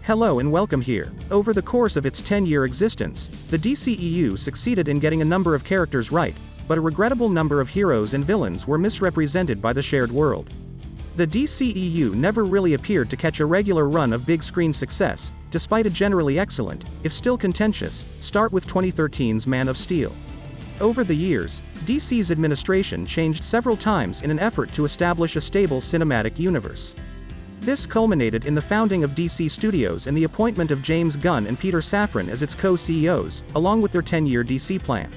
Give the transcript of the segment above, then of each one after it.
Hello and welcome here. Over the course of its 10-year existence, the DCEU succeeded in getting a number of characters right, but a regrettable number of heroes and villains were misrepresented by the shared world. The DCEU never really appeared to catch a regular run of big-screen success, despite a generally excellent, if still contentious, start with 2013's Man of Steel. Over the years, DC's administration changed several times in an effort to establish a stable cinematic universe. This culminated in the founding of DC Studios and the appointment of James Gunn and Peter Safran as its co-CEOs, along with their 10-year DC plan.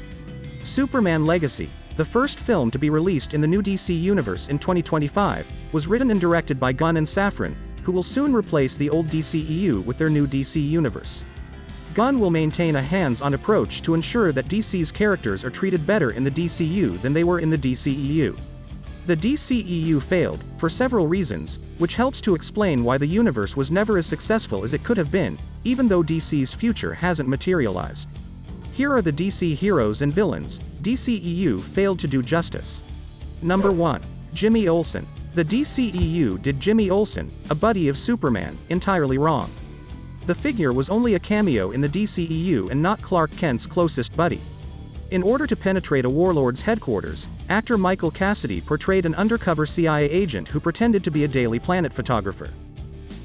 Superman Legacy, the first film to be released in the new DC universe in 2025, was written and directed by Gunn and Safran, who will soon replace the old DCEU with their new DC universe. Gunn will maintain a hands-on approach to ensure that DC's characters are treated better in the DCU than they were in the DCEU. The DCEU failed, for several reasons, which helps to explain why the universe was never as successful as it could have been, even though DC's future hasn't materialized. Here are the DC heroes and villains DCEU failed to do justice. Number 1. Jimmy Olsen. The DCEU did Jimmy Olsen, a buddy of Superman, entirely wrong. The figure was only a cameo in the DCEU and not Clark Kent's closest buddy. In order to penetrate a warlord's headquarters, actor Michael Cassidy portrayed an undercover CIA agent who pretended to be a Daily Planet photographer.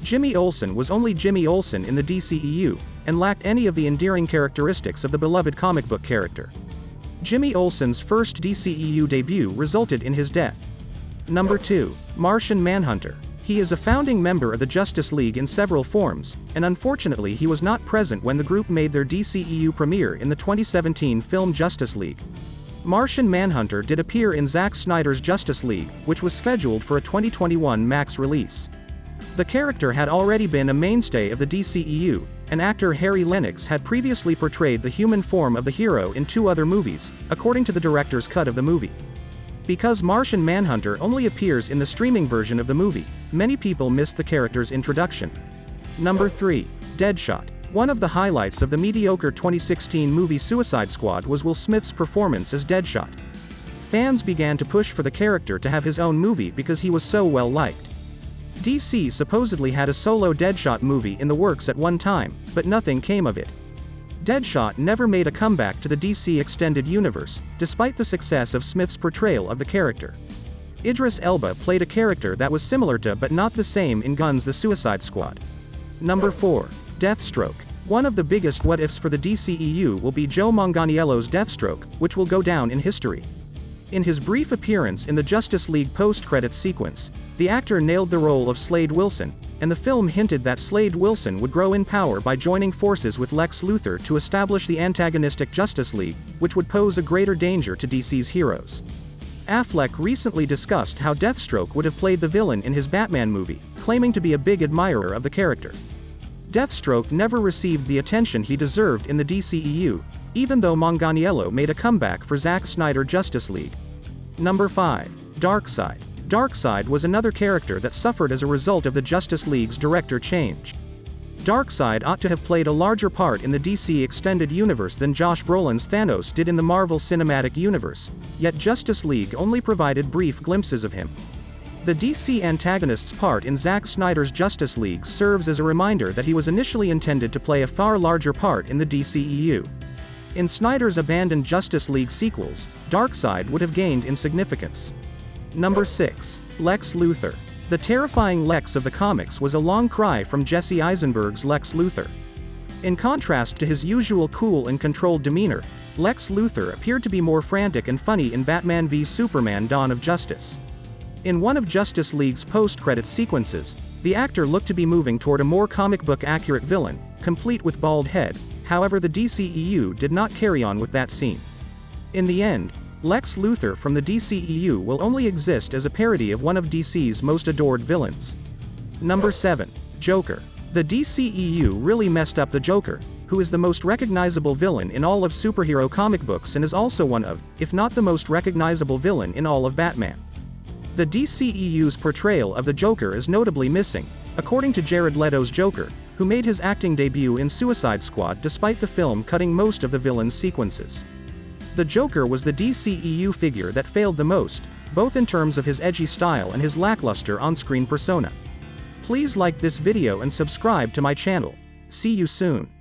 Jimmy Olsen was only Jimmy Olsen in the DCEU, and lacked any of the endearing characteristics of the beloved comic book character. Jimmy Olsen's first DCEU debut resulted in his death. Number 2. Martian Manhunter. He is a founding member of the Justice League in several forms, and unfortunately he was not present when the group made their DCEU premiere in the 2017 film Justice League. Martian Manhunter did appear in Zack Snyder's Justice League, which was scheduled for a 2021 Max release. The character had already been a mainstay of the DCEU, and actor Harry Lennox had previously portrayed the human form of the hero in 2 other movies, according to the director's cut of the movie. Because Martian Manhunter only appears in the streaming version of the movie, many people missed the character's introduction. Number 3. Deadshot. One of the highlights of the mediocre 2016 movie Suicide Squad was Will Smith's performance as Deadshot. Fans began to push for the character to have his own movie because he was so well liked. DC supposedly had a solo Deadshot movie in the works at one time, but nothing came of it. Deadshot never made a comeback to the DC Extended Universe, despite the success of Smith's portrayal of the character. Idris Elba played a character that was similar to but not the same in Gunn's The Suicide Squad. Number 4. Deathstroke. One of the biggest what-ifs for the DCEU will be Joe Manganiello's Deathstroke, which will go down in history. In his brief appearance in the Justice League post-credits sequence, the actor nailed the role of Slade Wilson, and the film hinted that Slade Wilson would grow in power by joining forces with Lex Luthor to establish the antagonistic Justice League, which would pose a greater danger to DC's heroes. Affleck recently discussed how Deathstroke would have played the villain in his Batman movie, claiming to be a big admirer of the character. Deathstroke never received the attention he deserved in the DCEU, even though Manganiello made a comeback for Zack Snyder Justice League. Number 5. Darkseid. Darkseid was another character that suffered as a result of the Justice League's director change. Darkseid ought to have played a larger part in the DC Extended Universe than Josh Brolin's Thanos did in the Marvel Cinematic Universe, yet Justice League only provided brief glimpses of him. The DC antagonist's part in Zack Snyder's Justice League serves as a reminder that he was initially intended to play a far larger part in the DCEU. In Snyder's abandoned Justice League sequels, Darkseid would have gained in significance. Number 6. Lex Luthor. The terrifying Lex of the comics was a long cry from Jesse Eisenberg's Lex Luthor. In contrast to his usual cool and controlled demeanor, Lex Luthor appeared to be more frantic and funny in Batman v Superman: Dawn of Justice. In one of Justice League's post-credits sequences, the actor looked to be moving toward a more comic book accurate villain, complete with bald head. However, the DCEU did not carry on with that scene. In the end, Lex Luthor from the DCEU will only exist as a parody of one of DC's most adored villains. Number 7. Joker. The DCEU really messed up the Joker, who is the most recognizable villain in all of superhero comic books and is also one of, if not the most recognizable villain in all of Batman. The DCEU's portrayal of the Joker is notably missing, according to Jared Leto's Joker, who made his acting debut in Suicide Squad despite the film cutting most of the villain's sequences. The Joker was the DCEU figure that failed the most, both in terms of his edgy style and his lackluster on-screen persona. Please like this video and subscribe to my channel. See you soon.